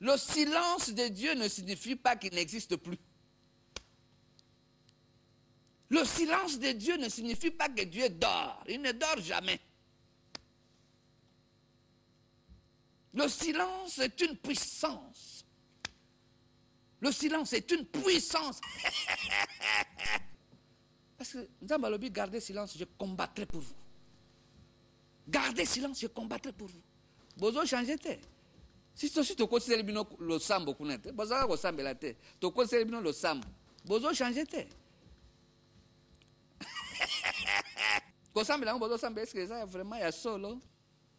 Le silence de Dieu ne signifie pas qu'il n'existe plus. Le silence de Dieu ne signifie pas que Dieu dort. Il ne dort jamais. Le silence est une puissance. Le silence est une puissance. Parce que dans ma lobby, gardez silence, je combattrai pour vous. Gardez silence, je combattrai pour vous. Bozo changez. Si tu considères le sambo, bozo changez. Tu considères le sambo. Bozo changez.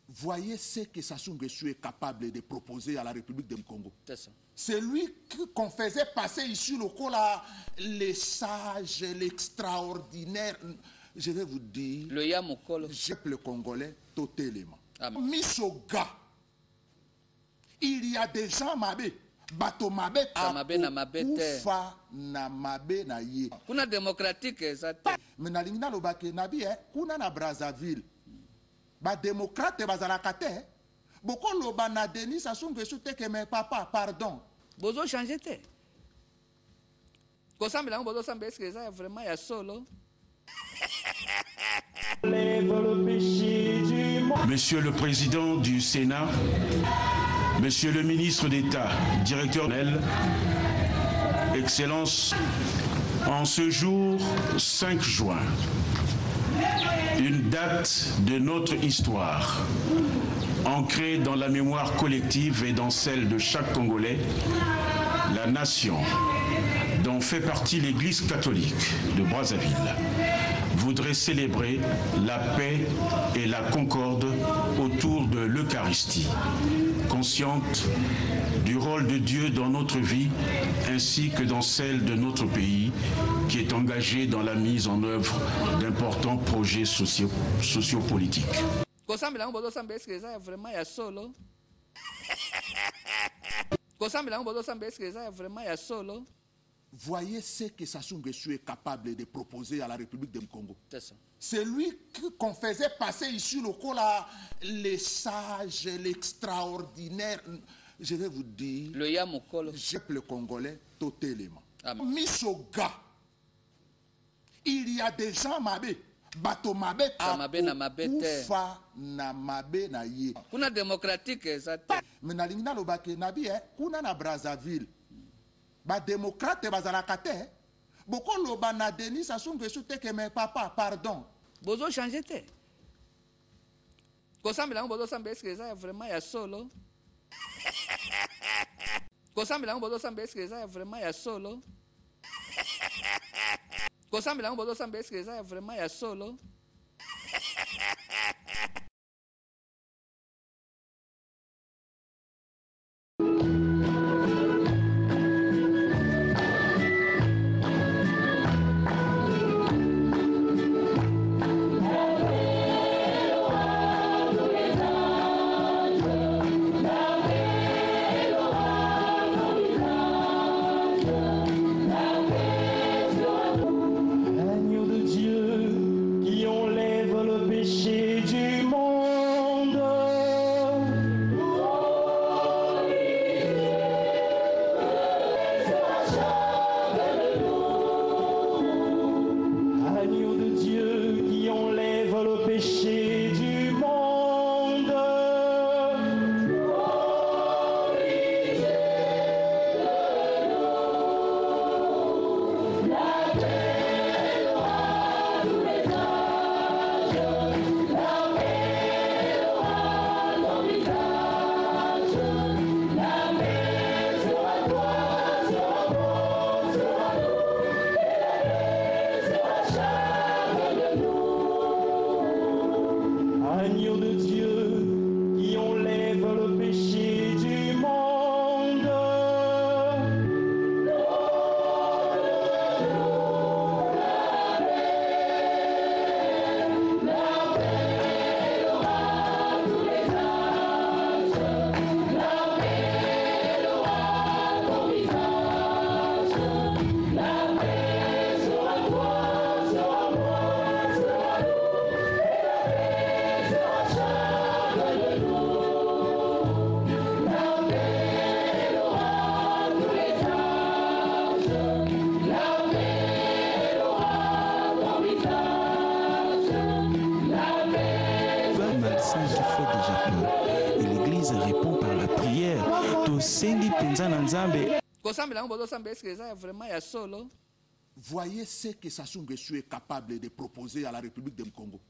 Voyez ce que Sassou Nguesso est capable de proposer à la République du Congo. C'est lui qu'on faisait passer ici le cola, les sages, l'extraordinaire. Je vais vous dire, le peuple congolais, totalement. Misoga, il y a des gens mabé. Bato mabe kufa na mabe na ye. Kuna démocratique exact. Mais na lingna lobake nabi kuna na Brazzaville. Ba démocrate bazalaka te. Boko loba na Denis Sassou Nguesso te ke mais papa pardon. Bozo changer te. Kosambela bozo sambe est-ce que ça vraiment ya solo? Monsieur le Président du Sénat, Monsieur le ministre d'État, directeur NEL, Excellences, en ce jour 5 juin, une date de notre histoire, ancrée dans la mémoire collective et dans celle de chaque Congolais, la nation, dont fait partie l'Église catholique de Brazzaville, voudrait célébrer la paix et la concorde autour de l'Eucharistie, consciente du rôle de Dieu dans notre vie ainsi que dans celle de notre pays qui est engagé dans la mise en œuvre d'importants projets sociopolitiques. Voyez ce que Sassou Nguesso est capable de proposer à la République du Congo. C'est lui qu'on faisait passer ici le cola, les sages, l'extraordinaire. Je vais vous dire, le peuple congolais, totalement. Misoga, il y a des gens mabé. Bato mabe kufa na mabe na ye. Kuna démocratique exact. Mais na lingna lobake nabi kuna na Brazzaville. Ba démocrate bazalaka te. Boko loba na Denis Sassou Nguesso te ke mais papa pardon. Bozo changer te. Kosambela bozo sambe est-ce que ça vraiment ya solo? Kosambela bozo sambe est-ce que ça vraiment ya solo? Kosambela bozo sambe est-ce que ça vraiment ya solo? Moïse répond par la prière. Tosengi penza na Nzambe. Voyez ce que Sassou Nguesso est capable de proposer à la République du Congo.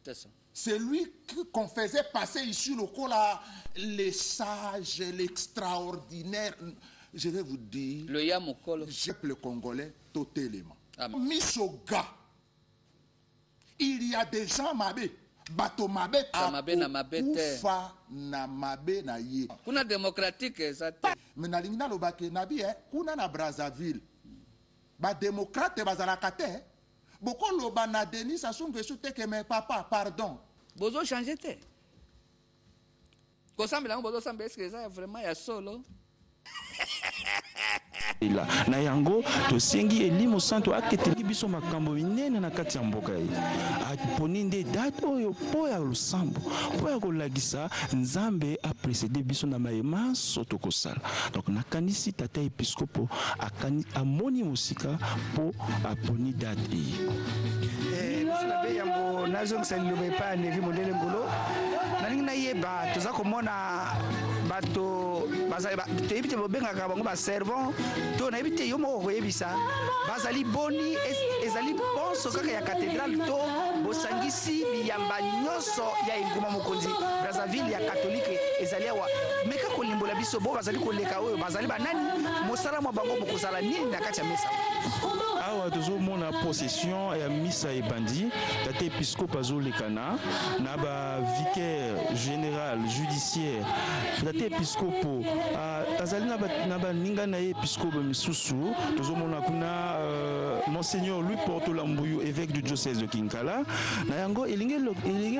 C'est lui qu'on faisait passer ici le col à les sages, l'extraordinaire. Je vais vous dire, le peuple congolais, totalement. Misoga, il y a des gens mabé. Bato mabe ufa na mabe na ye. Kuna démocratique ça. Mais na lingina lobake nabi kuna na Brazzaville. Ba démocrate bazalaka te. Boko loba na Denis Sassou Nguesso te que mais papa pardon. Bozo changer te. Ko sambela bozo sambela est-ce que ça vraiment ya solo. Na yango tosengi elimo santo aketengi biso makambo minene na kati ya mboka ye aponi nde date oyo po ya lusambo po ya kolagisa Nzambe aprécédé biso na mayema soto kosala. Donc nakanisi tata episkopo amoni musika po aponi date e yambo nazongisa liloba epai Nevi Mondele Ngolo nalingi nayeba toza komona bato toyebi te bobengaka bango baservant to nayebi te yo moko koyebisa bazali boni ezali bonso kaka ya cathédrale to bosangisi biyamba nyonso ya enguma mokonzi Brazzaville ya catholique ezali awa meka kolimbola biso bo bazali koleka oyo bazali banani mosala mwa bango bokozala nini na kati ya mesa awa tozomona possession ya misa ebandi tate episcope azolekana na ba vicaire général judiciaire tate episcope azali na baninga na ye episcope misusu tozomona kuna monseigneur Louis Portola Mbuyu évêque du diocèse de Kinkala na yango elingi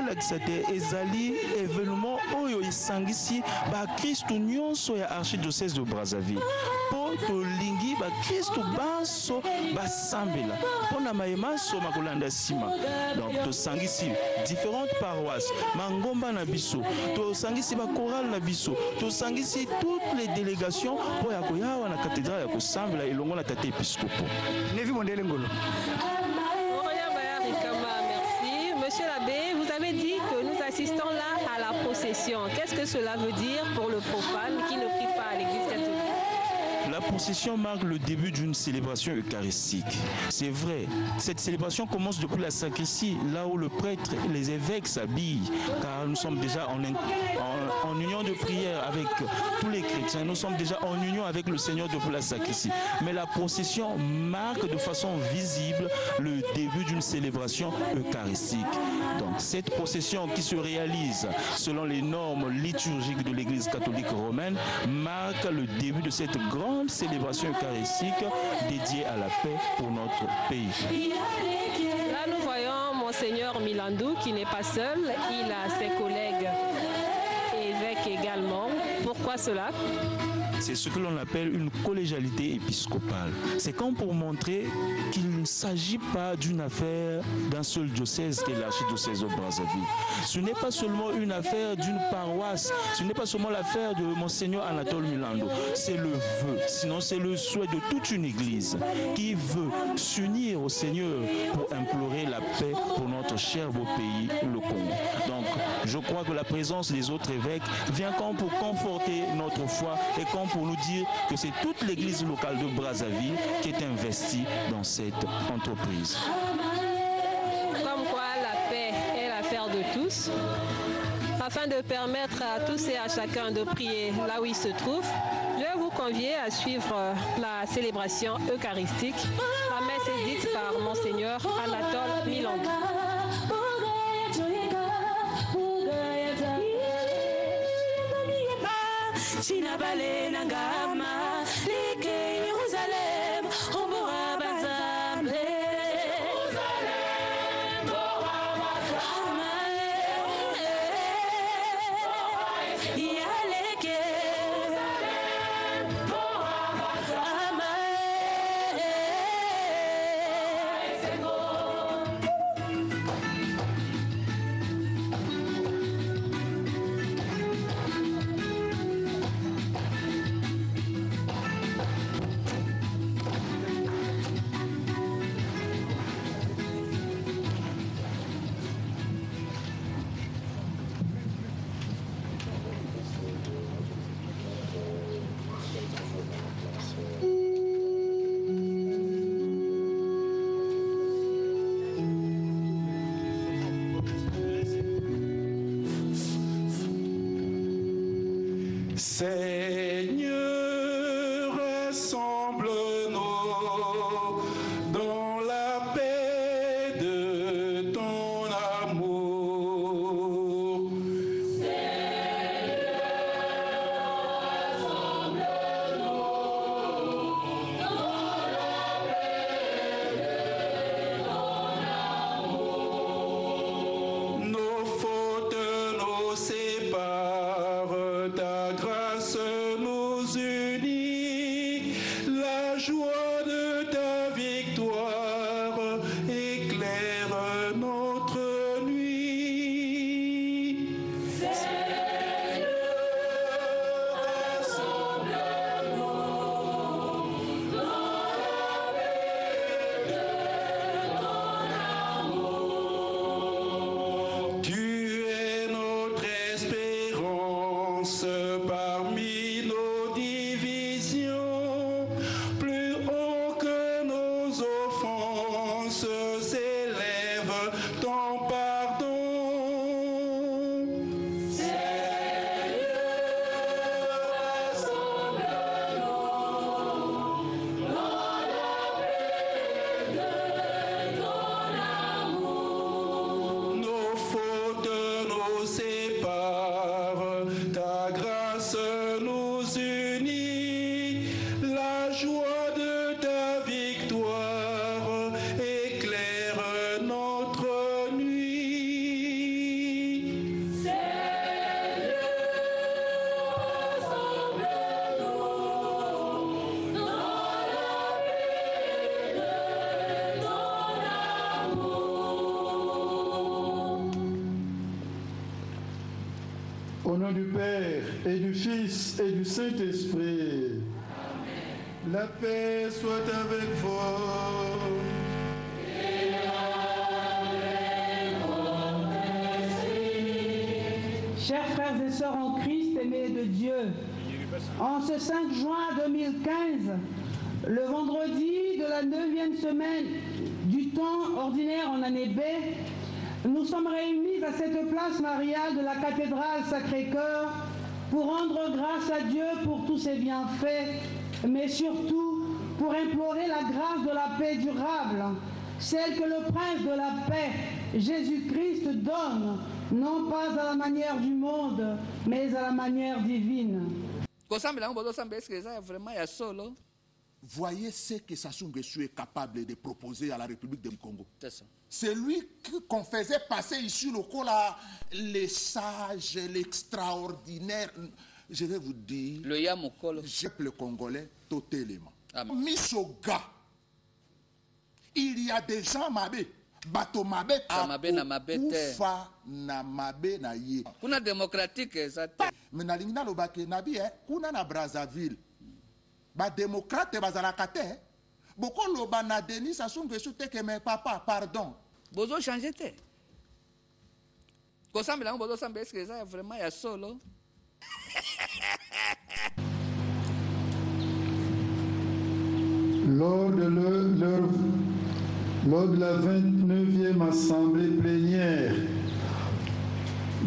lakisa te ezali événement oyo esangisi bakristu nyonso ya archidiocèse de Brazzaville po tolingi bakristu banso basambela mpona mayema so makolanda nsima. Donc tosangisi différentes paroisses mangomba na biso tosangisi bakorale na biso tosangisi toutes les délégations po ya koyawa na cathédrale ya kosambela elongo na tate episkopo. Nevi Mondele Ngolo. Merci. Monsieur l'abbé, vous avez dit que nous assistons là à la procession. Qu'est-ce que cela veut dire pour le profane qui ne prie pas à l'église catholique? La procession marque le début d'une célébration eucharistique. C'est vrai, cette célébration commence depuis la sacristie, là où le prêtre et les évêques s'habillent, car nous sommes déjà en union de prière avec tous les chrétiens, nous sommes déjà en union avec le Seigneur depuis la sacristie. Mais la procession marque de façon visible le début d'une célébration eucharistique. Donc cette procession qui se réalise selon les normes liturgiques de l'Église catholique romaine marque le début de cette grande célébration eucharistique dédiée à la paix pour notre pays. Là, nous voyons Monseigneur Milandou qui n'est pas seul, il a ses collègues évêques également. Pourquoi cela? C'est ce que l'on appelle une collégialité épiscopale. C'est comme pour montrer qu'il ne s'agit pas d'une affaire d'un seul diocèse qui est l'archidiocèse de Brazzaville. Ce n'est pas seulement une affaire d'une paroisse, ce n'est pas seulement l'affaire de Monseigneur Anatole Milando. C'est le vœu, sinon c'est le souhait de toute une église qui veut s'unir au Seigneur pour implorer la paix pour notre cher beau pays, le Congo. Donc, je crois que la présence des autres évêques vient comme pour conforter notre foi et comme pour nous dire que c'est toute l'église locale de Brazzaville qui est investie dans cette entreprise. Comme quoi la paix est l'affaire de tous. Afin de permettre à tous et à chacun de prier là où il se trouve, je vais vous convier à suivre la célébration eucharistique. La messe est dite par Monseigneur Anatole Milando. Sinabale nangama like Jerusalem ombora bazambe Jerusalem bora bazambe yaleke Jerusalem bora bazambe Seigneur, rassemble-nous dans la paix de ton amour. Seigneur, rassemble-nous dans la paix de ton amour. Nos fautes nous séparent, ta grâce nous unit, la joie de ta victoire éclaire notre nuit. Seigneur, rassemble-nous dans la paix de ton amour. Tu es notre espérance parmi nos divisions, plus haut que nos offenses s'élève ton pardon. Seigneur, rassemble-nous dans la paix de ton amour. Nos fautes nous séparent, ta grâce nous unit, la joie de ta victoire éclaire notre nuit. Seigneur, rassemble-nous dans la paix de ton amour. Au nom du Père et du Fils et du Saint-Esprit, la paix soit avec vous. Chers frères et sœurs en Christ, aimés de Dieu, en ce 5 juin 2015, le vendredi de la 9e semaine du temps ordinaire en année B, nous sommes réunis à cette place mariale de la cathédrale Sacré-Cœur pour rendre grâce à Dieu pour tous ses bienfaits, mais surtout pour implorer la grâce de la paix durable, celle que le Prince de la paix, Jésus-Christ, donne, non pas à la manière du monde, mais à la manière divine. Voyez ce que Sassou Nguesso est capable de proposer à la République du Congo. C'est lui qu'on faisait passer ici le cola, les sages, l'extraordinaire. Je vais vous dire, le peuple congolais, totalement. Misoga, il y a des gens mabé. Bato mabe kufa na mabe na ye. Kuna démocratique ça. Mais na lingina lobake nabi kuna na Brazzaville. Ba démocrate bazalaka te. Boko loba na Denis Sassou Nguesso te que mais papa pardon. Bozo changer te. Ko sambela ngo bozo sambe est-ce que ça vraiment ya solo. Lors de la 29e assemblée plénière,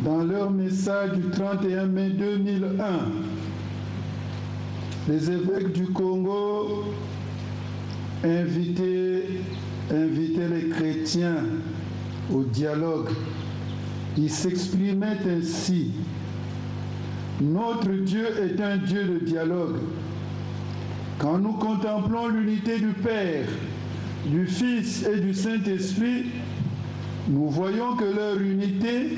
dans leur message du 31 mai 2001, les évêques du Congo invitaient les chrétiens au dialogue. Ils s'exprimaient ainsi: notre Dieu est un Dieu de dialogue. Quand nous contemplons l'unité du Père, du Fils et du Saint-Esprit, nous voyons que leur unité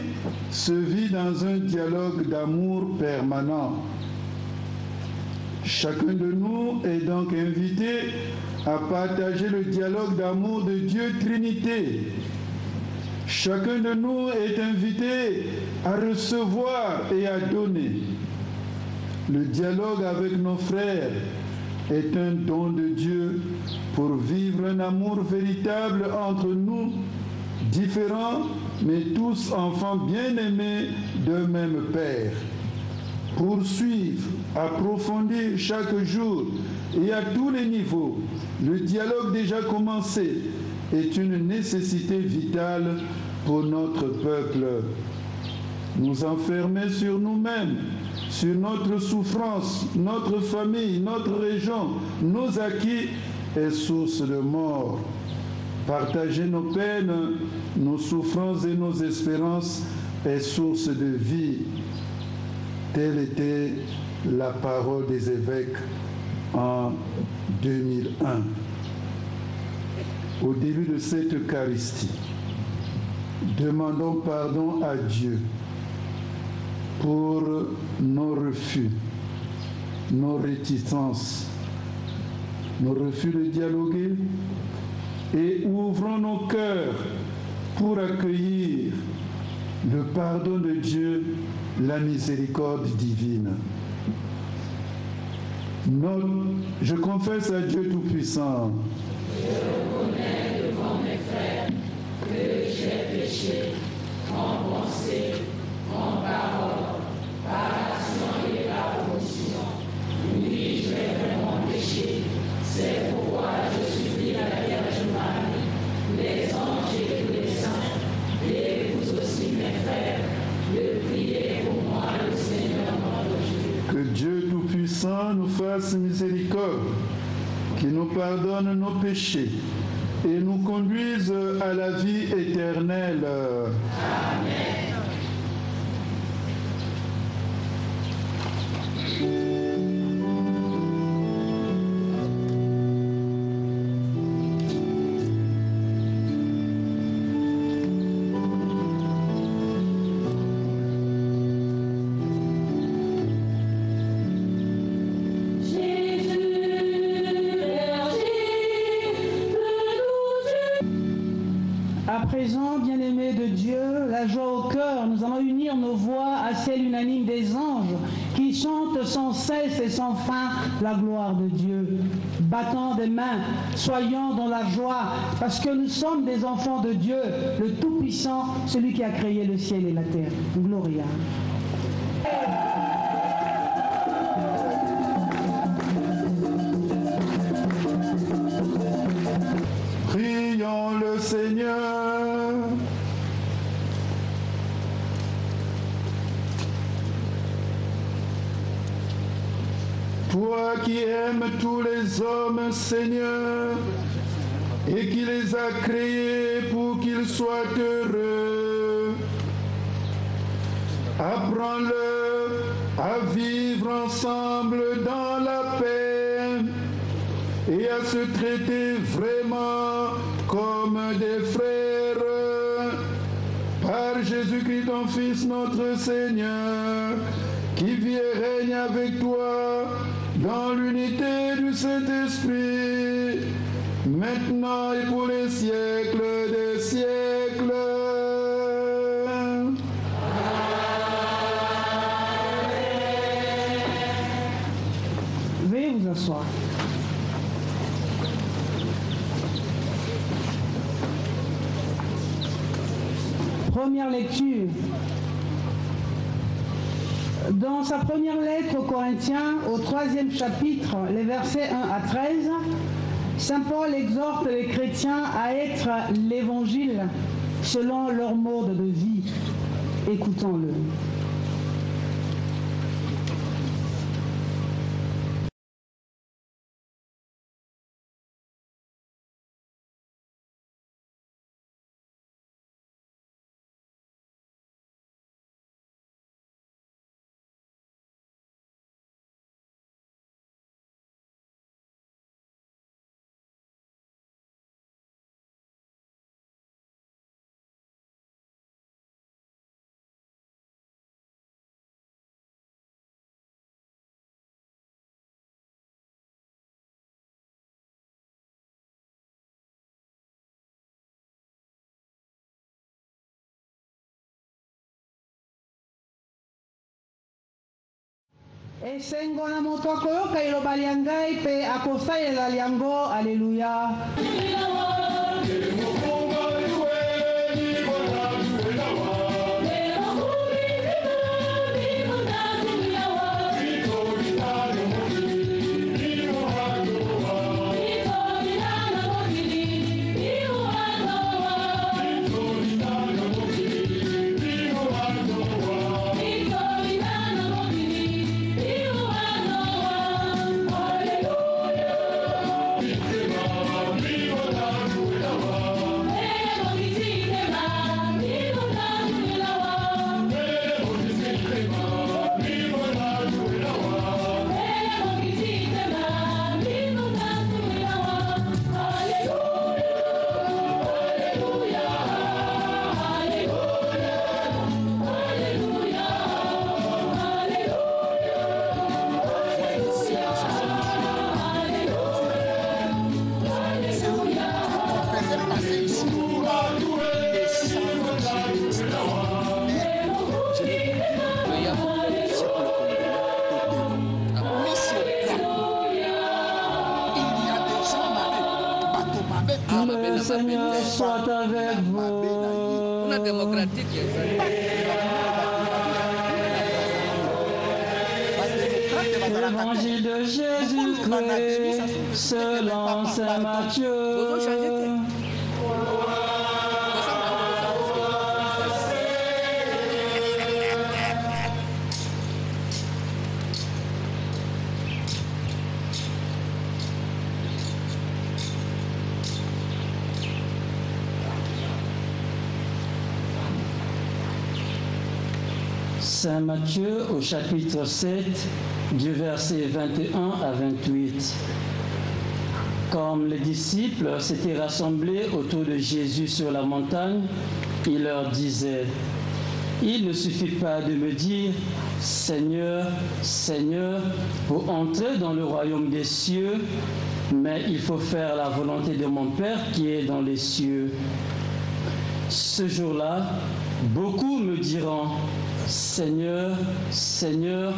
se vit dans un dialogue d'amour permanent. Chacun de nous est donc invité à partager le dialogue d'amour de Dieu Trinité. Chacun de nous est invité à recevoir et à donner. Le dialogue avec nos frères est un don de Dieu pour vivre un amour véritable entre nous, différents, mais tous enfants bien-aimés d'un même Père. Poursuivre, approfondir chaque jour et à tous les niveaux le dialogue déjà commencé est une nécessité vitale pour notre peuple. nous enfermer sur nous-mêmes, sur notre souffrance, notre famille, notre région, nos acquis est source de mort. Partager nos peines, nos souffrances et nos espérances est source de vie. Telle était la parole des évêques en 2001. Au début de cette Eucharistie, demandons pardon à Dieu pour nos refus, nos réticences, nos refus de dialoguer, et ouvrons nos cœurs pour accueillir le pardon de Dieu, la miséricorde divine. Je confesse à Dieu Tout-Puissant. Je reconnais devant mes frères que j'ai péché en pensée, en parole, par action et par omission. Oui, j'ai vraiment péché. C'est pourquoi je supplie la Vierge Marie, les anges et tous les saints, et vous aussi mes frères, de prier pour moi le Seigneur notre Dieu. Que Dieu Tout-Puissant nous fasse miséricorde, qui nous pardonne nos péchés et nous conduise à la vie éternelle. Amen. À présent, bien-aimés de Dieu, la joie au cœur, nous allons unir nos voix à celle unanime des anges qui chantent sans cesse et sans fin la gloire de Dieu. Battant des mains, soyons dans la joie, parce que nous sommes des enfants de Dieu, le Tout-Puissant, celui qui a créé le ciel et la terre. Gloria. Prions le Seigneur. Toi qui aimes tous les hommes, Seigneur, et qui les a créés pour qu'ils soient heureux, apprends-le à vivre ensemble dans la paix et à se traiter vraiment comme des frères. Par Jésus-Christ, ton Fils, notre Seigneur, qui vit et règne avec toi dans l'unité du Saint-Esprit, maintenant et pour les siècles des siècles. Veuillez vous asseoir. Première lecture. Dans sa première lettre aux Corinthiens, au 3e chapitre, les versets 1 à 13, Saint Paul exhorte les chrétiens à être l'évangile selon leur mode de vie. Écoutons-le. Esengo na moto akoyoka iloba lya ngai mpe akosalela yango. Aleluya. Le Seigneur soit avec vous. On a démocratique. Évangile de Jésus-Christ selon Saint Matthieu. Saint Matthieu au chapitre 7, du verset 21 à 28. Comme les disciples s'étaient rassemblés autour de Jésus sur la montagne, il leur disait, « Il ne suffit pas de me dire, Seigneur, Seigneur, pour entrer dans le royaume des cieux, mais il faut faire la volonté de mon Père qui est dans les cieux. » Ce jour-là, beaucoup me diront, Seigneur, Seigneur,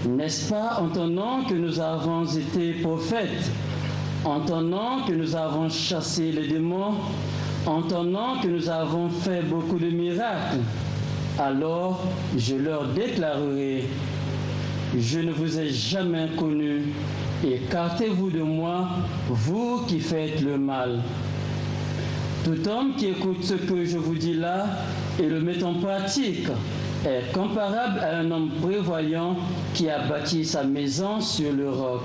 n'est-ce pas en ton nom que nous avons été prophètes, en ton nom que nous avons chassé les démons, en ton nom que nous avons fait beaucoup de miracles? Alors je leur déclarerai, je ne vous ai jamais connus, écartez-vous de moi, vous qui faites le mal. Tout homme qui écoute ce que je vous dis là et le met en pratique est comparable à un homme prévoyant qui a bâti sa maison sur le roc.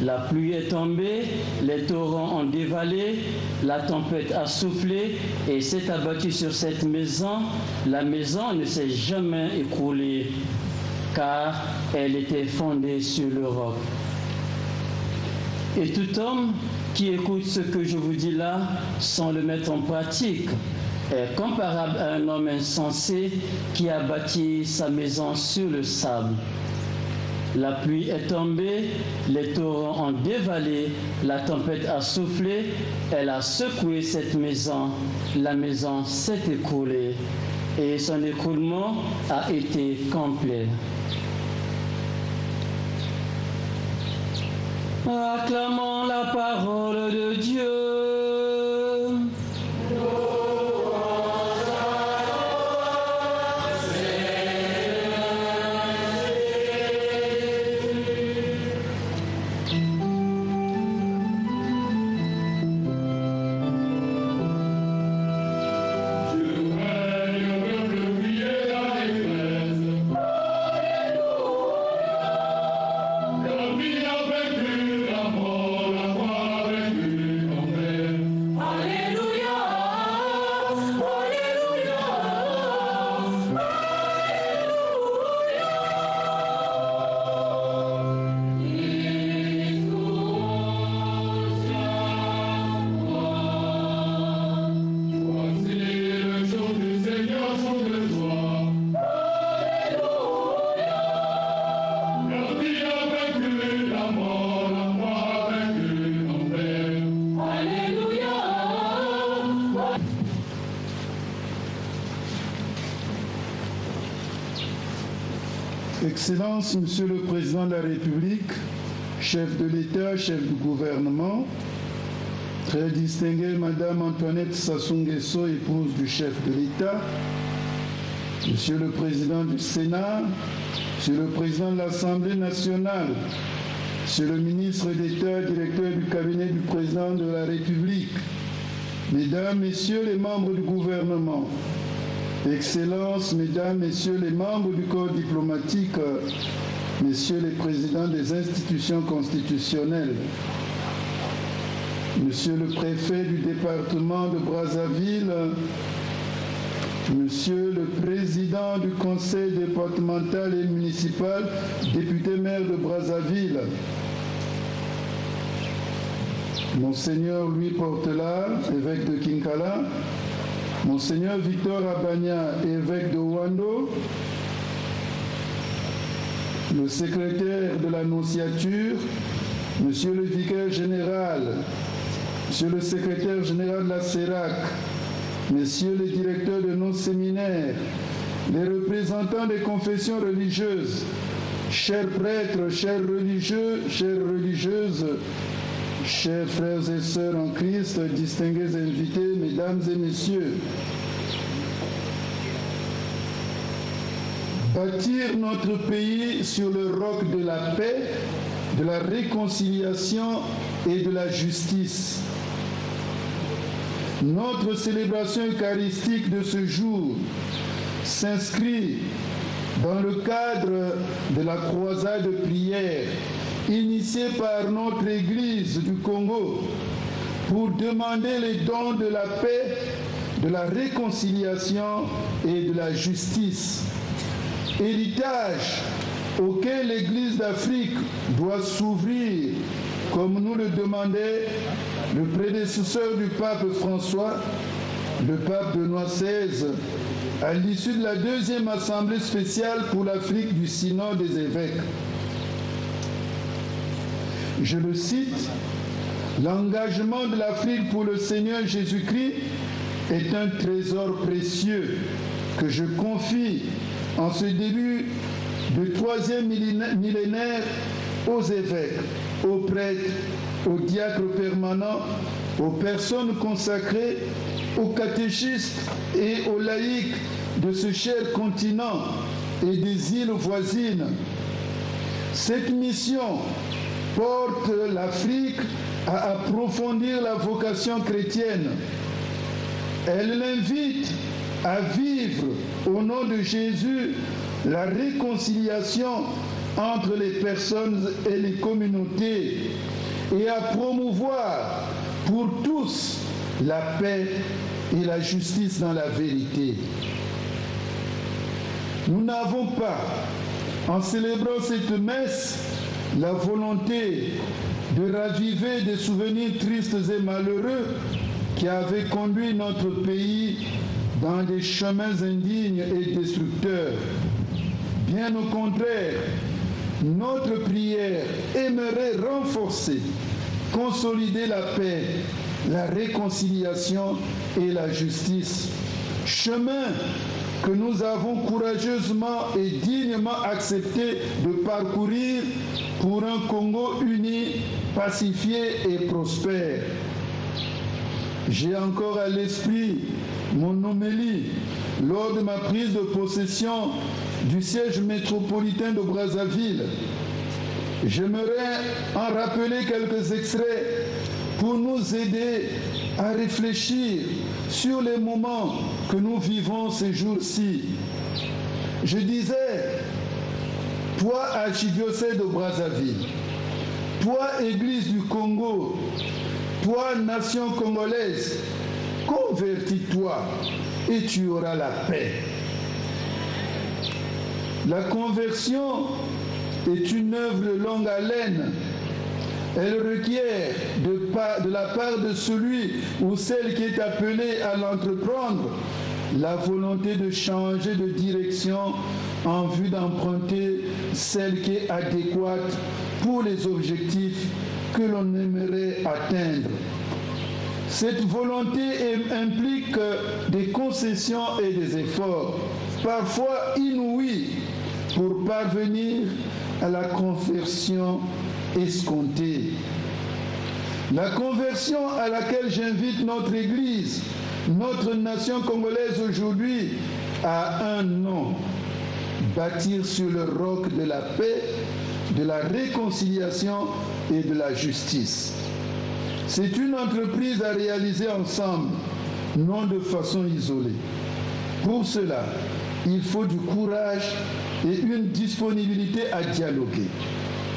La pluie est tombée, les torrents ont dévalé, la tempête a soufflé et s'est abattue sur cette maison. La maison ne s'est jamais écroulée, car elle était fondée sur le roc. Et tout homme qui écoute ce que je vous dis là sans le mettre en pratique est comparable à un homme insensé qui a bâti sa maison sur le sable. La pluie est tombée, les torrents ont dévalé, la tempête a soufflé, elle a secoué cette maison, la maison s'est écroulée et son écroulement a été complet. Acclamons la parole de Dieu. Excellences, Monsieur le Président de la République, chef de l'État, chef du gouvernement, très distinguée Madame Antoinette Sassou Nguesso, épouse du chef de l'État, Monsieur le Président du Sénat, Monsieur le Président de l'Assemblée nationale, Monsieur le ministre d'État, directeur du cabinet du Président de la République, Mesdames, Messieurs les membres du gouvernement, Excellences, Mesdames, Messieurs les membres du corps diplomatique, Messieurs les présidents des institutions constitutionnelles, Monsieur le préfet du département de Brazzaville, Monsieur le président du conseil départemental et municipal, député maire de Brazzaville, Monseigneur Louis Portelard, évêque de Kinkala, Monseigneur Victor Abagna, évêque de Ouando, le secrétaire de l'Annonciature, Monsieur le vicaire général, Monsieur le secrétaire général de la CERAC, Messieurs les directeurs de nos séminaires, les représentants des confessions religieuses, chers prêtres, chers religieux, chères religieuses, Chers frères et sœurs en Christ, distingués invités, mesdames et messieurs, bâtir notre pays sur le roc de la paix, de la réconciliation et de la justice. Notre célébration eucharistique de ce jour s'inscrit dans le cadre de la croisade de prière initiée par notre Église du Congo pour demander les dons de la paix, de la réconciliation et de la justice. Héritage auquel l'Église d'Afrique doit s'ouvrir, comme nous le demandait le prédécesseur du pape François, le pape Benoît XVI, à l'issue de la deuxième assemblée spéciale pour l'Afrique du Synode des évêques. Je le cite, « L'engagement de l'Afrique pour le Seigneur Jésus-Christ est un trésor précieux que je confie en ce début du troisième millénaire aux évêques, aux prêtres, aux diacres permanents, aux personnes consacrées, aux catéchistes et aux laïcs de ce cher continent et des îles voisines. Cette mission porte l'Afrique à approfondir la vocation chrétienne. Elle l'invite à vivre au nom de Jésus la réconciliation entre les personnes et les communautés et à promouvoir pour tous la paix et la justice dans la vérité. Nous n'avons pas, en célébrant cette messe, la volonté de raviver des souvenirs tristes et malheureux qui avaient conduit notre pays dans des chemins indignes et destructeurs. Bien au contraire, notre prière aimerait renforcer, consolider la paix, la réconciliation et la justice. Chemin que nous avons courageusement et dignement accepté de parcourir pour un Congo uni, pacifié et prospère. J'ai encore à l'esprit mon homélie lors de ma prise de possession du siège métropolitain de Brazzaville. J'aimerais en rappeler quelques extraits pour nous aider à réfléchir sur les moments que nous vivons ces jours-ci. Je disais, toi, archidiocèse de Brazzaville, toi, Église du Congo, toi, nation congolaise, convertis-toi et tu auras la paix. La conversion est une œuvre de longue haleine. Elle requiert de la part de celui ou celle qui est appelé à l'entreprendre la volonté de changer de direction en vue d'emprunter celle qui est adéquate pour les objectifs que l'on aimerait atteindre. Cette volonté implique des concessions et des efforts, parfois inouïs, pour parvenir à la conversion escomptée. La conversion à laquelle j'invite notre Église, notre nation congolaise aujourd'hui, a un nom: bâtir sur le roc de la paix, de la réconciliation et de la justice. C'est une entreprise à réaliser ensemble, non de façon isolée. Pour cela, il faut du courage et une disponibilité à dialoguer,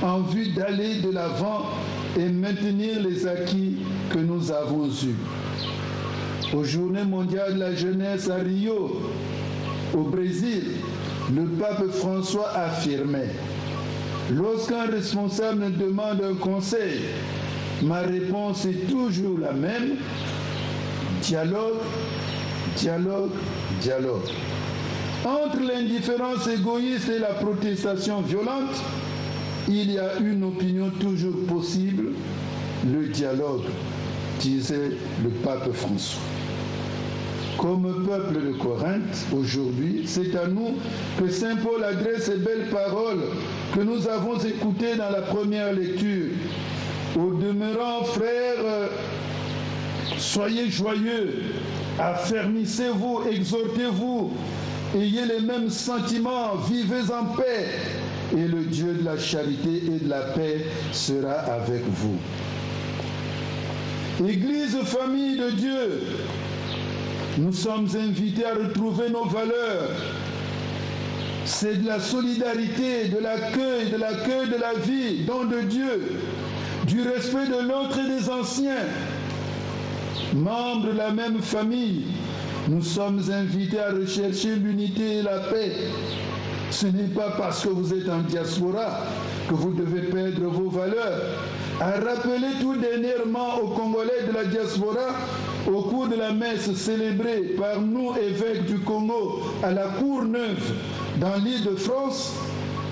en vue d'aller de l'avant et maintenir les acquis que nous avons eus. Aux Journées mondiales de la jeunesse à Rio, au Brésil, le pape François affirmait: lorsqu'un responsable me demande un conseil, ma réponse est toujours la même: dialogue, dialogue, dialogue. Entre l'indifférence égoïste et la protestation violente, il y a une opinion toujours possible: le dialogue, disait le pape François. Comme peuple de Corinthe, aujourd'hui, c'est à nous que saint Paul adresse ces belles paroles que nous avons écoutées dans la première lecture. Au demeurant, frères, soyez joyeux, affermissez-vous, exhortez-vous, ayez les mêmes sentiments, vivez en paix, et le Dieu de la charité et de la paix sera avec vous. Église, famille de Dieu, nous sommes invités à retrouver nos valeurs. C'est de la solidarité, de l'accueil de la vie, don de Dieu, du respect de l'autre et des anciens. Membres de la même famille, nous sommes invités à rechercher l'unité et la paix. Ce n'est pas parce que vous êtes en diaspora que vous devez perdre vos valeurs. À rappeler tout dernièrement aux Congolais de la diaspora, au cours de la messe célébrée par nous, évêques du Congo, à la Courneuve, dans l'île de France,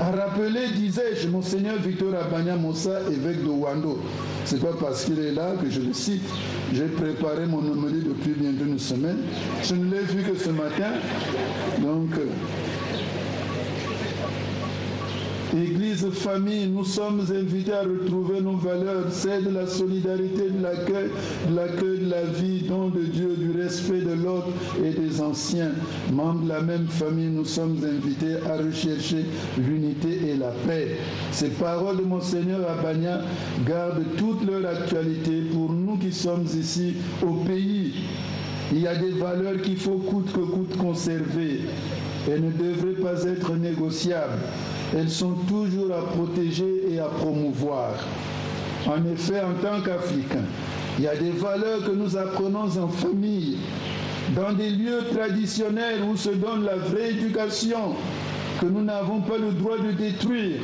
à rappeler, disais-je, Monseigneur Victor Abanya Moussa, évêque de Wando. Ce n'est pas parce qu'il est là que je le cite. J'ai préparé mon homélie depuis bientôt une semaine. Je ne l'ai vu que ce matin. Donc, Église, famille, nous sommes invités à retrouver nos valeurs, celles de la solidarité, de l'accueil de la vie, don de Dieu, du respect de l'autre et des anciens. Membres de la même famille, nous sommes invités à rechercher l'unité et la paix. Ces paroles de Monseigneur Abanya gardent toute leur actualité pour nous qui sommes ici au pays. Il y a des valeurs qu'il faut coûte que coûte conserver. Elles ne devraient pas être négociables. Elles sont toujours à protéger et à promouvoir. En effet, en tant qu'Africains, il y a des valeurs que nous apprenons en famille, dans des lieux traditionnels où se donne la vraie éducation, que nous n'avons pas le droit de détruire.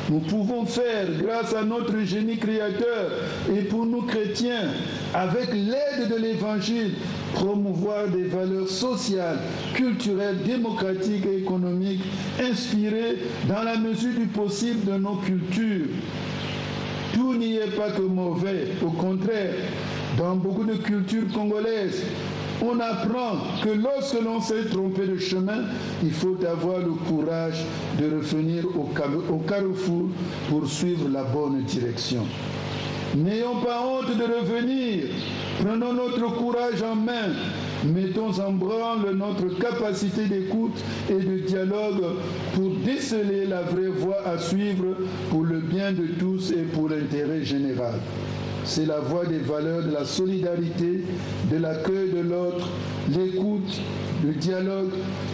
Nous pouvons faire, grâce à notre génie créateur et pour nous chrétiens, avec l'aide de l'Évangile, promouvoir des valeurs sociales, culturelles, démocratiques et économiques, inspirées dans la mesure du possible de nos cultures. Tout n'y est pas que mauvais. Au contraire, dans beaucoup de cultures congolaises, on apprend que lorsque l'on s'est trompé de chemin, il faut avoir le courage de revenir au carrefour pour suivre la bonne direction. N'ayons pas honte de revenir. Prenons notre courage en main. Mettons en branle notre capacité d'écoute et de dialogue pour déceler la vraie voie à suivre pour le bien de tous et pour l'intérêt général. C'est la voie des valeurs de la solidarité, de l'accueil de l'autre, l'écoute, le dialogue,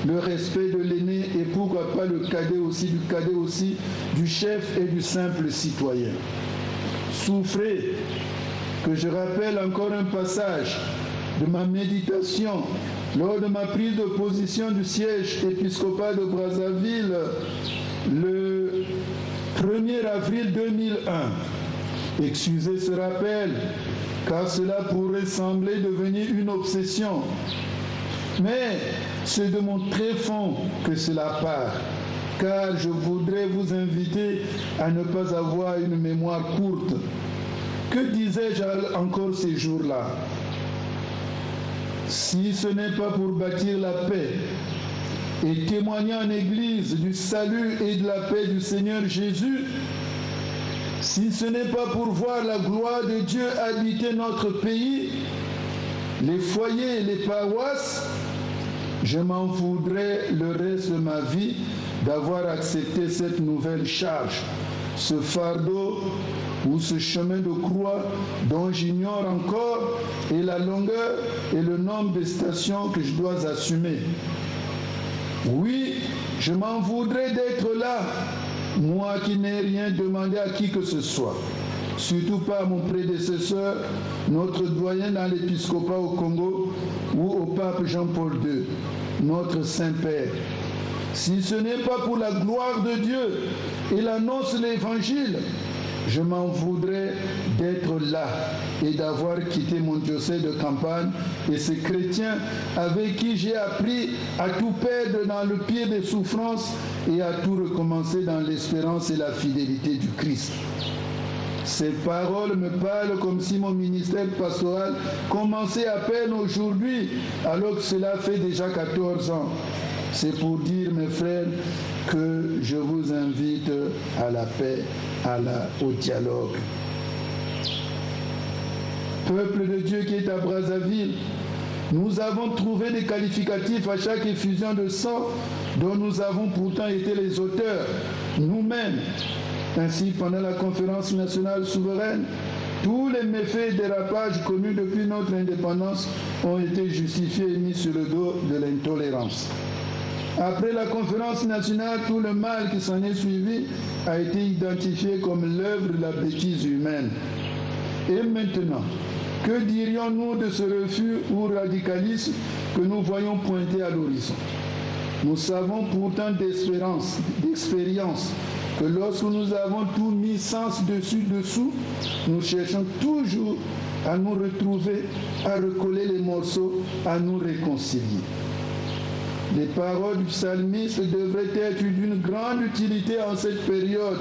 le respect de l'aîné et pourquoi pas le cadet aussi, du chef et du simple citoyen. Souffrez, que je rappelle encore un passage de ma méditation lors de ma prise de position du siège épiscopal de Brazzaville le 1er avril 2001. Excusez ce rappel, car cela pourrait sembler devenir une obsession. Mais c'est de mon tréfonds que cela part, car je voudrais vous inviter à ne pas avoir une mémoire courte. Que disais-je encore ces jours-là? Si ce n'est pas pour bâtir la paix et témoigner en Église du salut et de la paix du Seigneur Jésus, si ce n'est pas pour voir la gloire de Dieu habiter notre pays, les foyers, les paroisses, je m'en voudrais le reste de ma vie d'avoir accepté cette nouvelle charge, ce fardeau ou ce chemin de croix dont j'ignore encore et la longueur et le nombre de stations que je dois assumer. Oui, je m'en voudrais d'être là, moi qui n'ai rien demandé à qui que ce soit, surtout pas à mon prédécesseur, notre doyen dans l'épiscopat au Congo ou au pape Jean-Paul II, notre Saint-Père. Si ce n'est pas pour la gloire de Dieu et l'annonce de l'Évangile, je m'en voudrais d'être là et d'avoir quitté mon diocèse de campagne et ces chrétiens avec qui j'ai appris à tout perdre dans le pied des souffrances et à tout recommencer dans l'espérance et la fidélité du Christ. Ces paroles me parlent comme si mon ministère pastoral commençait à peine aujourd'hui, alors que cela fait déjà 14 ans. C'est pour dire, mes frères, que je vous invite à la paix, au dialogue. peuple de Dieu qui est à Brazzaville, nous avons trouvé des qualificatifs à chaque effusion de sang dont nous avons pourtant été les auteurs, nous-mêmes. Ainsi, pendant la conférence nationale souveraine, tous les méfaits et dérapages commis depuis notre indépendance ont été justifiés et mis sur le dos de l'intolérance. Après la conférence nationale, tout le mal qui s'en est suivi a été identifié comme l'œuvre de la bêtise humaine. Et maintenant, que dirions-nous de ce refus ou radicalisme que nous voyons pointer à l'horizon? Nous savons pourtant d'expérience que lorsque nous avons tout mis sens dessus-dessous, nous cherchons toujours à nous retrouver, à recoller les morceaux, à nous réconcilier. Les paroles du psalmiste devraient être d'une grande utilité en cette période.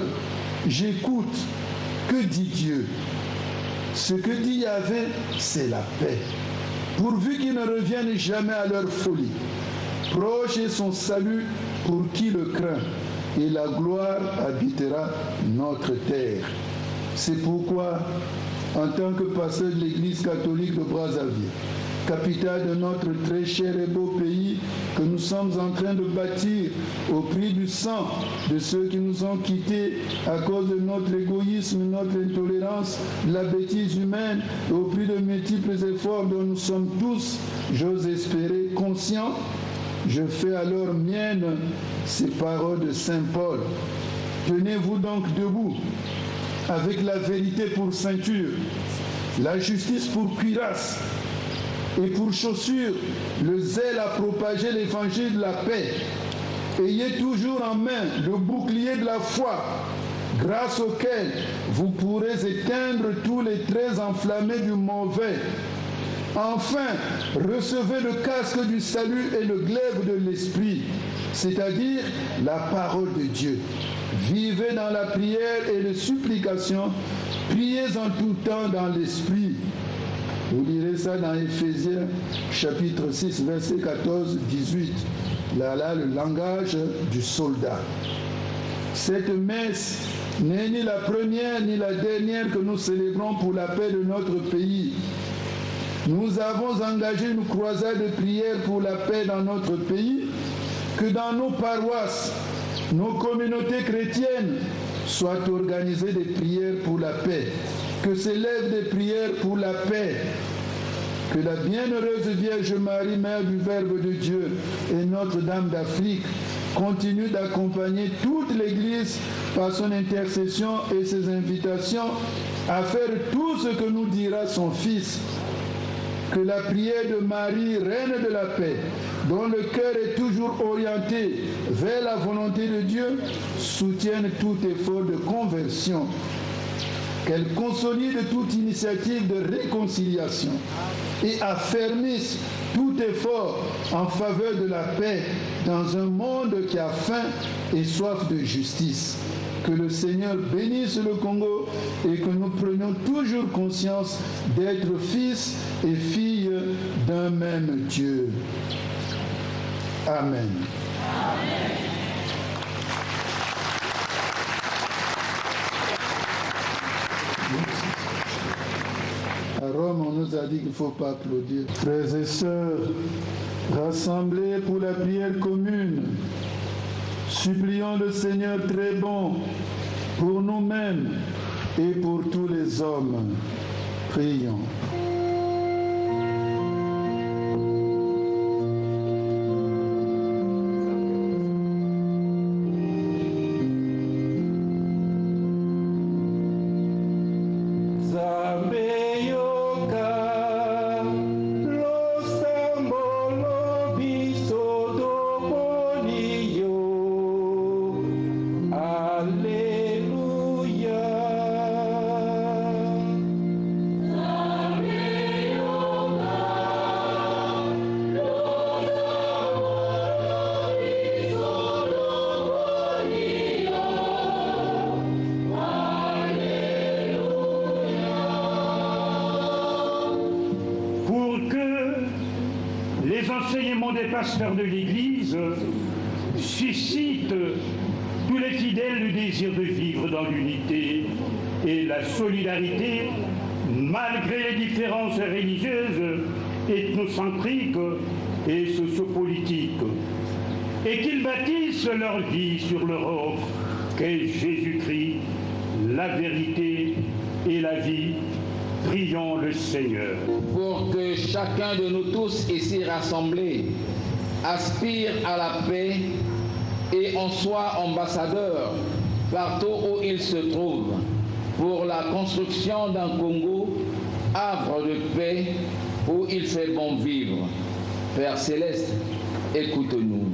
J'écoute. Que dit Dieu? Ce que dit Yahvé, c'est la paix. Pourvu qu'ils ne reviennent jamais à leur folie. Proche est son salut pour qui le craint, et la gloire habitera notre terre. C'est pourquoi, en tant que pasteur de l'Église catholique de Brazzaville, capitale de notre très cher et beau pays que nous sommes en train de bâtir au prix du sang de ceux qui nous ont quittés à cause de notre égoïsme, notre intolérance, la bêtise humaine, et au prix de multiples efforts dont nous sommes tous, j'ose espérer, conscients. Je fais alors mienne ces paroles de Saint Paul. Tenez-vous donc debout, avec la vérité pour ceinture, la justice pour cuirasse, et pour chaussure, le zèle à propager l'évangile de la paix. Ayez toujours en main le bouclier de la foi, grâce auquel vous pourrez éteindre tous les traits enflammés du mauvais. Enfin, recevez le casque du salut et le glaive de l'esprit, c'est-à-dire la parole de Dieu. Vivez dans la prière et les supplications, priez en tout temps dans l'esprit. Vous lirez ça dans Éphésiens chapitre 6, verset 14-18. Là, le langage du soldat. Cette messe n'est ni la première ni la dernière que nous célébrons pour la paix de notre pays. Nous avons engagé une croisade de prière pour la paix dans notre pays, que dans nos paroisses, nos communautés chrétiennes soient organisées des prières pour la paix, que s'élèvent des prières pour la paix, que la bienheureuse Vierge Marie, Mère du Verbe de Dieu et Notre-Dame d'Afrique continue d'accompagner toute l'Église par son intercession et ses invitations à faire tout ce que nous dira son Fils. Que la prière de Marie, Reine de la paix, dont le cœur est toujours orienté vers la volonté de Dieu, soutienne tout effort de conversion. Qu'elle consolide toute initiative de réconciliation et affermisse tout effort en faveur de la paix dans un monde qui a faim et soif de justice. Que le Seigneur bénisse le Congo et que nous prenions toujours conscience d'être fils et filles d'un même Dieu. Amen. Amen. À Rome, on nous a dit qu'il ne faut pas applaudir. Frères et sœurs, rassemblés pour la prière commune, supplions le Seigneur très bon pour nous-mêmes et pour tous les hommes. Prions. Pasteur de l'Église suscite tous les fidèles le désir de vivre dans l'unité et la solidarité malgré les différences religieuses, ethnocentriques et sociopolitiques, et qu'ils bâtissent leur vie sur le roc qu'est Jésus-Christ, la vérité et la vie. Prions le Seigneur. Pour que chacun de nous tous ici rassemblés aspire à la paix et en soit ambassadeur partout où il se trouve, pour la construction d'un Congo, havre de paix où il fait bon vivre. Père Céleste, écoute-nous.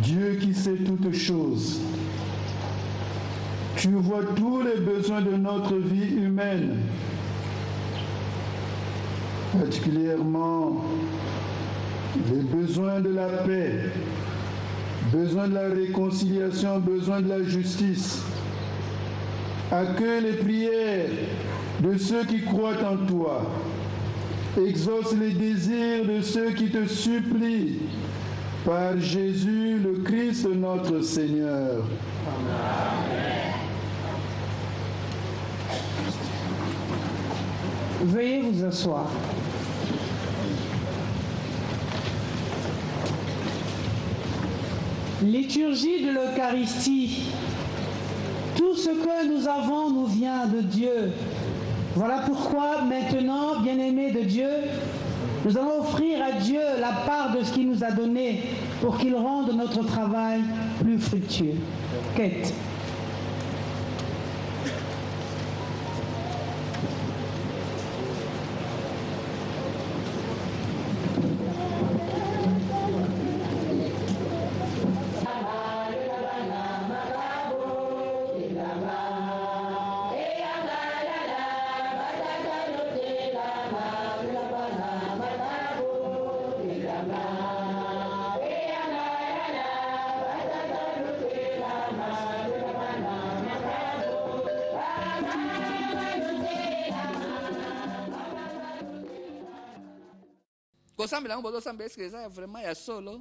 Dieu qui sait toutes choses, tu vois tous les besoins de notre vie humaine, particulièrement les besoins de la paix, besoin de la réconciliation, besoin de la justice. Accueille les prières de ceux qui croient en toi. Exauce les désirs de ceux qui te supplient. Par Jésus le Christ notre Seigneur. Amen. Veuillez vous asseoir. Liturgie de l'Eucharistie. Tout ce que nous avons nous vient de Dieu. Voilà pourquoi maintenant, bien-aimés de Dieu, nous allons offrir à Dieu la part de ce qu'il nous a donné pour qu'il rende notre travail plus fructueux. Quête. Kosambela ngo bozosamba eske eza vraiment ya solo.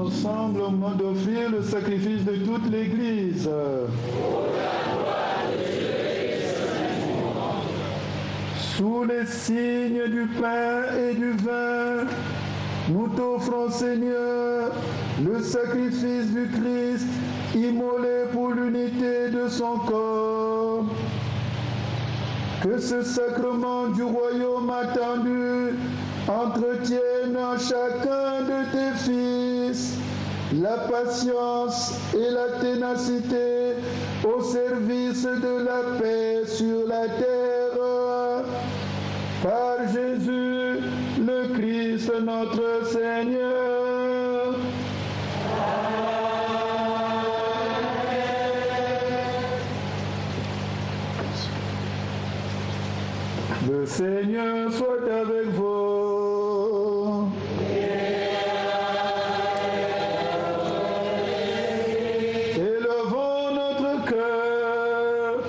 Ensemble au moment d'offrir le sacrifice de toute l'Église. Sous les signes du pain et du vin, nous t'offrons, Seigneur, le sacrifice du Christ immolé pour l'unité de son corps. Que ce sacrement du royaume attendu entretienne en chacun de tes fils la patience et la ténacité au service de la paix sur la terre. Par Jésus, le Christ notre Seigneur. Le Seigneur soit avec vous. Élevons notre cœur.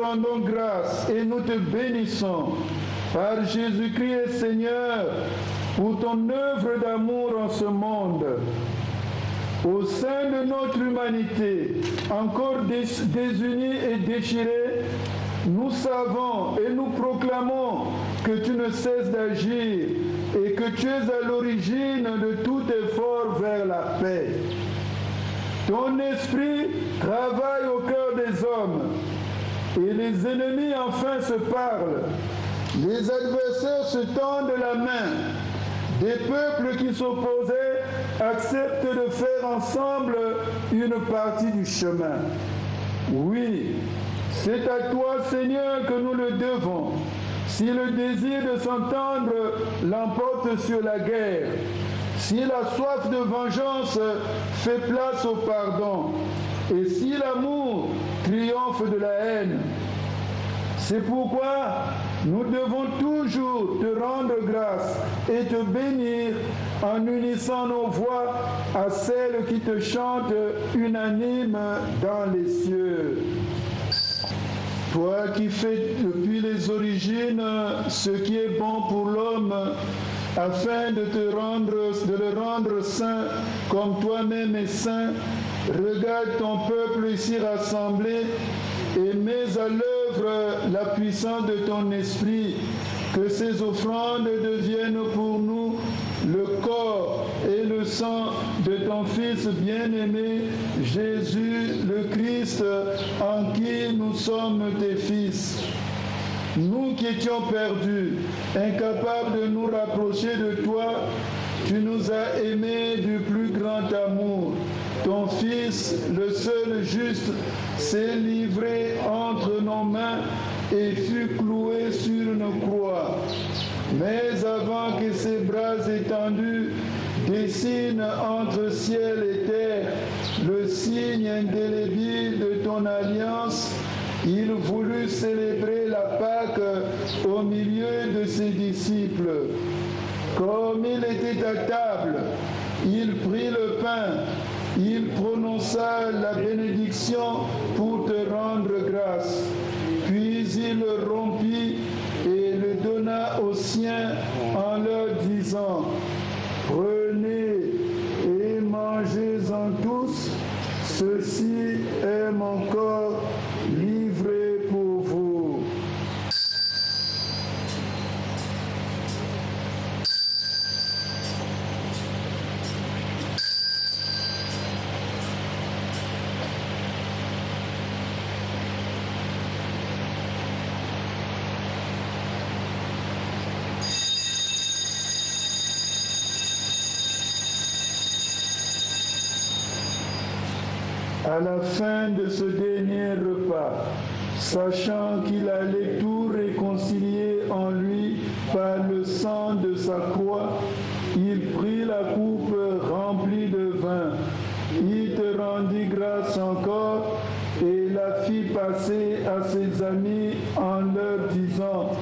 rendons grâce et nous te bénissons par Jésus-Christ Seigneur pour ton œuvre d'amour en ce monde. Au sein de notre humanité, encore désunie et déchirée, nous savons et nous proclamons que tu ne cesses d'agir et que tu es à l'origine de tout effort vers la paix. Ton esprit travaille au cœur des hommes et les ennemis enfin se parlent. Les adversaires se tendent la main. Des peuples qui s'opposaient acceptent de faire ensemble une partie du chemin. Oui, c'est à toi, Seigneur, que nous le devons. Si le désir de s'entendre l'emporte sur la guerre, si la soif de vengeance fait place au pardon, et si l'amour triomphe de la haine, c'est pourquoi nous devons toujours te rendre grâce et te bénir en unissant nos voix à celles qui te chantent unanimes dans les cieux. Toi qui fais depuis les origines ce qui est bon pour l'homme, afin de le rendre saint comme toi-même es saint, regarde ton peuple ici rassemblé et mets à l'œuvre la puissance de ton esprit, que ces offrandes deviennent pour nous le corps et le sang de ton Fils bien-aimé, Jésus le Christ, en qui nous sommes tes fils. Nous qui étions perdus, incapables de nous rapprocher de toi, tu nous as aimés du plus grand amour. Ton Fils, le seul juste, s'est livré entre nos mains et fut cloué sur une croix. Mais avant que ses bras étendus dessinent entre ciel et terre le signe indélébile de ton alliance, il voulut célébrer la Pâque au milieu de ses disciples. Comme il était à table, il prit le pain, il prononça la bénédiction pour te rendre grâce. Puis il le rompit et le donna aux siens en leur disant: Prenez et mangez-en tous, ceci est mon corps livré pour vous. À la fin de ce dernier repas, sachant qu'il allait tout réconcilier en lui par le sang de sa croix, il prit la coupe remplie de vin. Il te rendit grâce encore et la fit passer à ses amis en leur disant: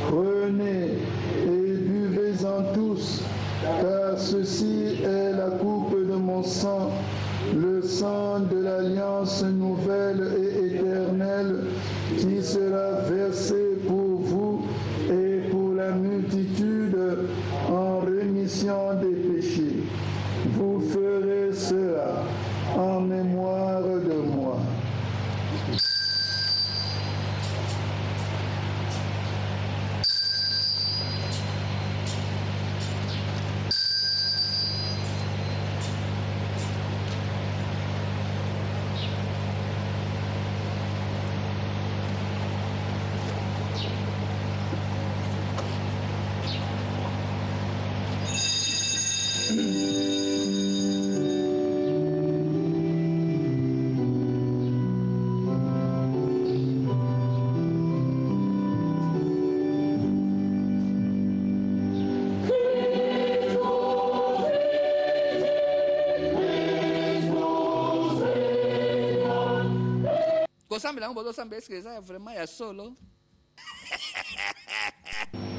Prenez et buvez-en tous, car ceci est la coupe de mon sang, le sang de l'alliance nouvelle et éternelle qui sera versé pour vous et pour la multitude en rémission des péchés. Vous ferez cela en mémoire de moi.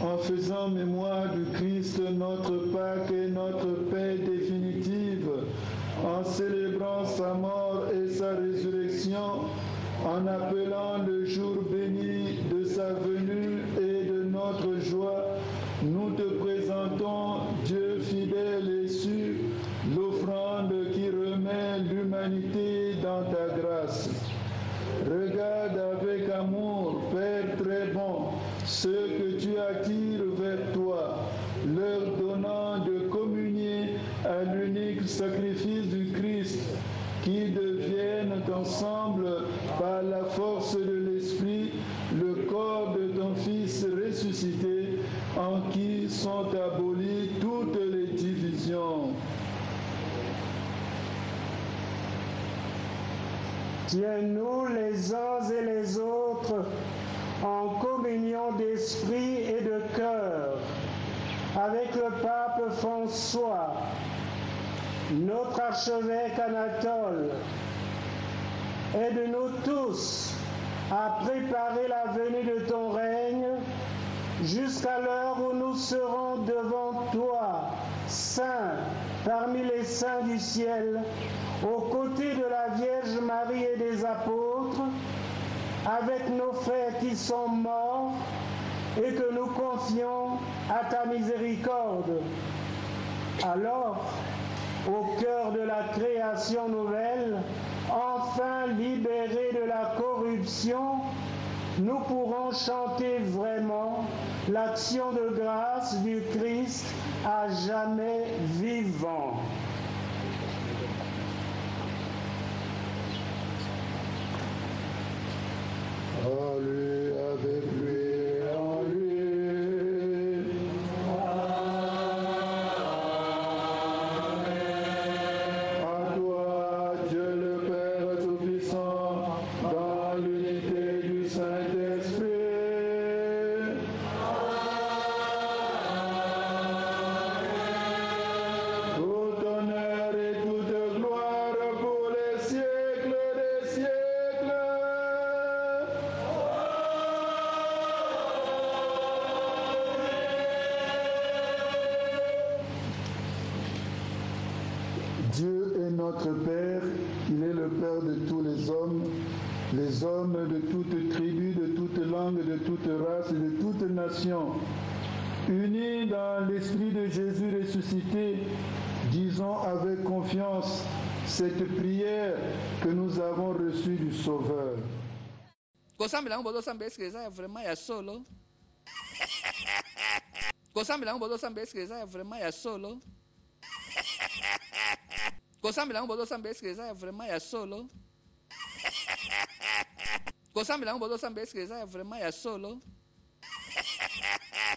En faisant mémoire du Christ, notre Pâque et notre paix définitive, en célébrant sa mort et sa résurrection, en appelant le jour béni de sa venue et de notre joie, nous te présentons, Dieu fidèle et sûr, l'offrande qui remet l'humanité dans ta grâce. Regarde avec amour, Père très bon, ceux que tu attires vers toi, leur donnant de communier à l'unique sacrifice du Christ, qui deviennent ensemble, par la force de l'Esprit, le corps de ton Fils ressuscité, en qui sont abolies toutes les divisions. Tiens-nous les uns et les autres en communion d'esprit et de cœur avec le pape François, notre archevêque Anatole. Aide-nous tous à préparer la venue de ton règne jusqu'à l'heure où nous serons devant toi, saints parmi les saints du ciel, aux côtés de la Vierge Marie et des apôtres, avec nos frères qui sont morts et que nous confions à ta miséricorde. Alors, au cœur de la création nouvelle, enfin libérés de la corruption, nous pourrons chanter vraiment l'action de grâce du Christ à jamais vivant. En lui, avec lui, en lui. À toi, Dieu le Père Tout-Puissant, dans l'unité du Saint-Esprit. Tout honneur et toute gloire pour les siècles des siècles. Dieu est notre Père, il est le Père de tous les hommes de toute tribu, de toute langue, de toute race et de toute nation. Unis dans l'Esprit de Jésus ressuscité, disons avec confiance cette prière que nous avons reçue du Sauveur.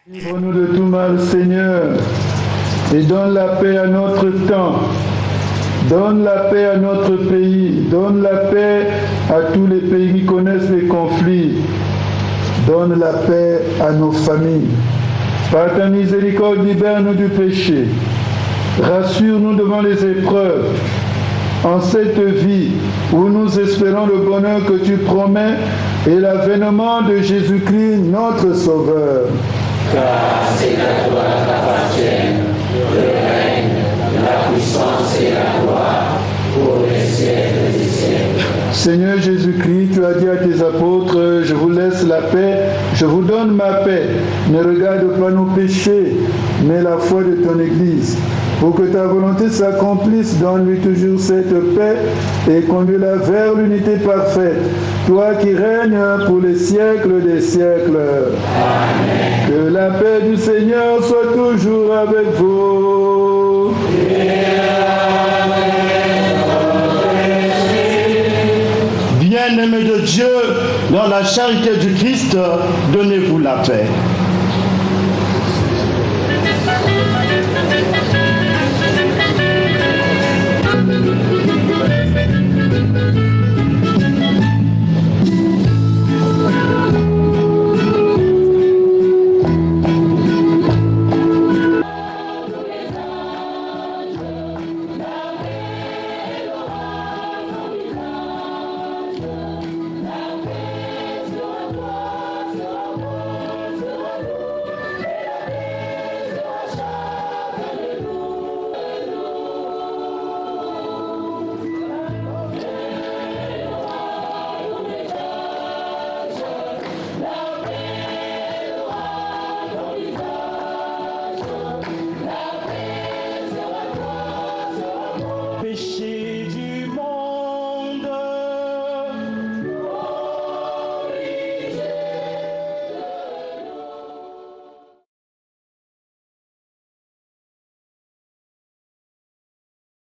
Livre-nous de tout mal, Seigneur, et donne la paix à notre temps. Donne la paix à notre pays. Donne la paix à tous les pays qui connaissent les conflits. Donne la paix à nos familles. Par ta miséricorde, libère-nous du péché. Rassure-nous devant les épreuves. En cette vie où nous espérons le bonheur que tu promets et l'avènement de Jésus-Christ, notre Sauveur. Car c'est à toi qu'appartiennent le règne, la puissance et la gloire pour les siècles des siècles. Seigneur Jésus-Christ, tu as dit à tes apôtres, je vous laisse la paix, je vous donne ma paix. Ne regarde pas nos péchés, mais la foi de ton Église. Pour que ta volonté s'accomplisse, donne-lui toujours cette paix et conduis-la vers l'unité parfaite. Toi qui règnes pour les siècles des siècles. Amen. Que la paix du Seigneur soit toujours avec vous. Bien-aimés de Dieu, dans la charité du Christ, donnez-vous la paix. Thank you.